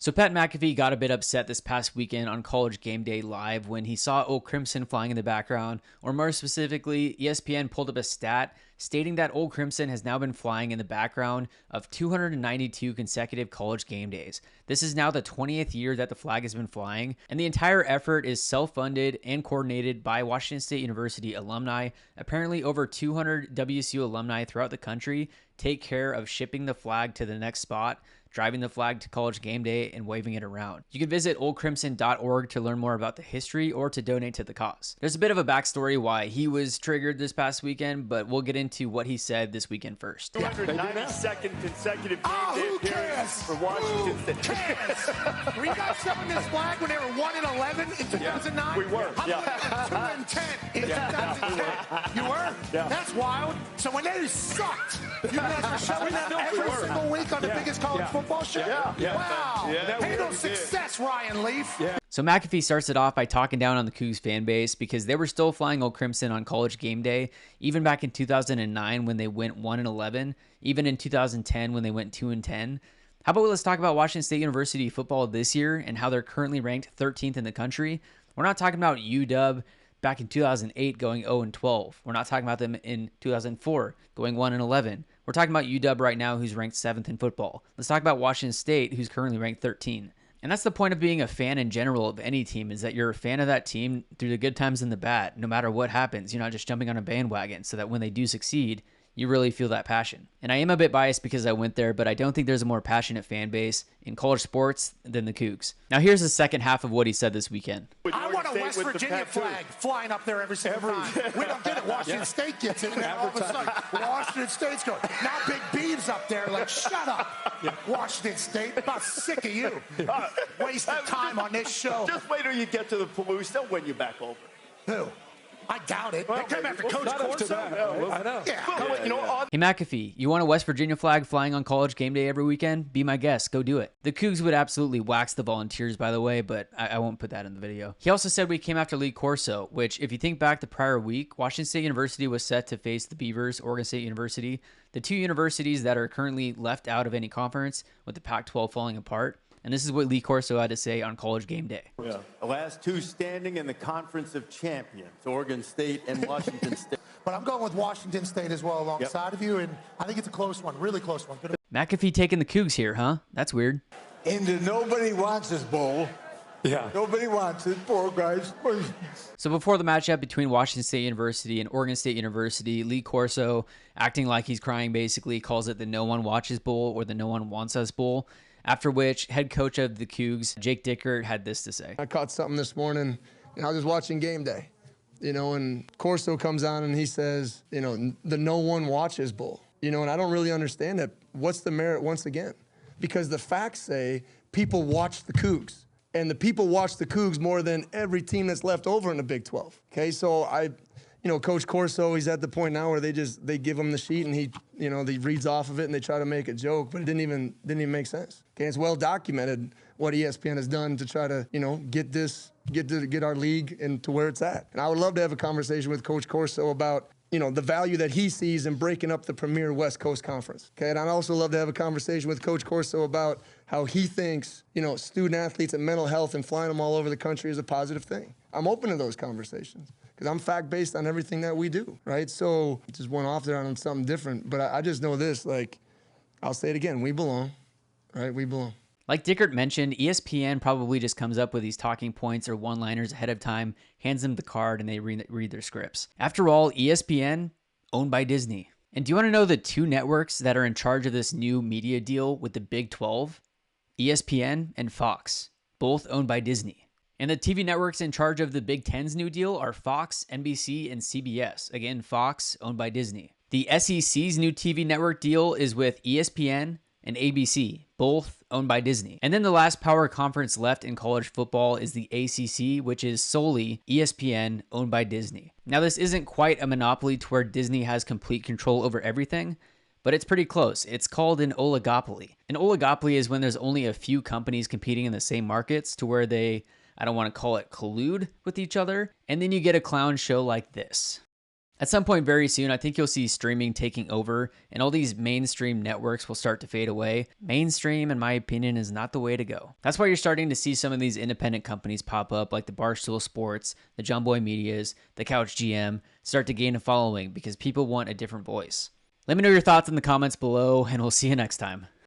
So Pat McAfee got a bit upset this past weekend on College Gameday Live when he saw Old Crimson flying in the background, or more specifically, ESPN pulled up a stat stating that Old Crimson has now been flying in the background of 292 consecutive College Game Days. This is now the 20th year that the flag has been flying, and the entire effort is self-funded and coordinated by Washington State University alumni. Apparently, over 200 WSU alumni throughout the country take care of shipping the flag to the next spot, driving the flag to College Game Day, and waving it around. You can visit oldcrimson.org to learn more about the history or to donate to the cause. There's a bit of a backstory why he was triggered this past weekend, but we'll get into what he said this weekend first. 292nd consecutive game day appearance for Washington State. Who cares? Were you guys showing this flag when they were 1-11 in 2009? We were. How about 2-10 in 2010? You were? Yeah. That's wild. So when they sucked, you guys were showing them every single week on the biggest college football show? Yeah. Wow. Yeah. Handle success, Ryan Leaf. Yeah. So McAfee starts it off by talking down on the Cougs fan base because they were still flying Old Crimson on College Game Day, even back in 2009 when they went 1-11, even in 2010 when they went 2-10. How about let's talk about Washington State University football this year and how they're currently ranked 13th in the country. We're not talking about UW back in 2008 going 0-12. We're not talking about them in 2004 going 1-11. We're talking about UW right now, who's ranked 7th in football. Let's talk about Washington State, who's currently ranked 13. And that's the point of being a fan in general of any team, is that you're a fan of that team through the good times and the bad, no matter what happens. You're not just jumping on a bandwagon, so that when they do succeed, you really feel that passion. And I am a bit biased because I went there, but I don't think there's a more passionate fan base in college sports than the Cougs. Now here's the second half of what he said this weekend. I want a West Virginia flag flying up there every single time. We don't get it. Washington State gets it, and then all of a sudden, Washington State's going. Now Big Beav's up there like, shut up, Washington State. I'm about sick of you. Wasting time on this show. Just wait till you get to the Palouse. They'll win you back over. Who? I doubt it. They came after Coach Corso. I know. Yeah. Hey McAfee, you want a West Virginia flag flying on College Game Day every weekend? Be my guest. Go do it. The Cougs would absolutely wax the Volunteers, by the way, but I won't put that in the video. He also said we came after Lee Corso, which, if you think back the prior week, Washington State University was set to face the Beavers, Oregon State University, the two universities that are currently left out of any conference, with the Pac-12 falling apart. And this is what Lee Corso had to say on College Game Day. Yeah. The last two standing in the Conference of Champions, Oregon State and Washington State. But I'm going with Washington State as well alongside of you, and I think it's a close one, really close one. McAfee taking the Cougs here, huh? That's weird. In the Nobody Wants This Bowl. Yeah. Nobody wants it. Poor guys. So before the matchup between Washington State University and Oregon State University, Lee Corso, acting like he's crying basically, calls it the No One Watches Bowl or the No One Wants Us Bowl. After which, head coach of the Cougs, Jake Dickert, had this to say. I caught something this morning, and I was just watching Game Day, and Corso comes on and he says, the No One Watches Bowl. And I don't really understand that. What's the merit once again? Because the facts say people watch the Cougs, and the people watch the Cougs more than every team that's left over in the Big 12. Okay, so Coach Corso, he's at the point now where they give him the sheet and he reads off of it and they try to make a joke, but it didn't even make sense. Okay, it's well documented what ESPN has done to try to get our league into where it's at. And I would love to have a conversation with Coach Corso about the value that he sees in breaking up the premier West Coast Conference. Okay, and I'd also love to have a conversation with Coach Corso about how he thinks student athletes and mental health and flying them all over the country is a positive thing. I'm open to those conversations, because I'm fact-based on everything that we do, right? So just went off there on something different, but I just know this, I'll say it again, we belong, right? We belong. Like Dickert mentioned, ESPN probably just comes up with these talking points or one-liners ahead of time, hands them the card, and they read their scripts. After all, ESPN, owned by Disney. And do you want to know the two networks that are in charge of this new media deal with the Big 12? ESPN and Fox, both owned by Disney. And the TV networks in charge of the Big Ten's new deal are Fox, NBC, and CBS. Again, Fox, owned by Disney. The SEC's new TV network deal is with ESPN and ABC, both owned by Disney. And then the last power conference left in college football is the ACC, which is solely ESPN, owned by Disney. Now, this isn't quite a monopoly to where Disney has complete control over everything, but it's pretty close. It's called an oligopoly. An oligopoly is when there's only a few companies competing in the same markets to where they, I don't want to call it collude with each other, and then you get a clown show like this. At some point very soon, I think you'll see streaming taking over and all these mainstream networks will start to fade away. Mainstream, in my opinion, is not the way to go. That's why you're starting to see some of these independent companies pop up like the Barstool Sports, the John Boy Medias, the Couch GM, start to gain a following because people want a different voice. Let me know your thoughts in the comments below, and we'll see you next time.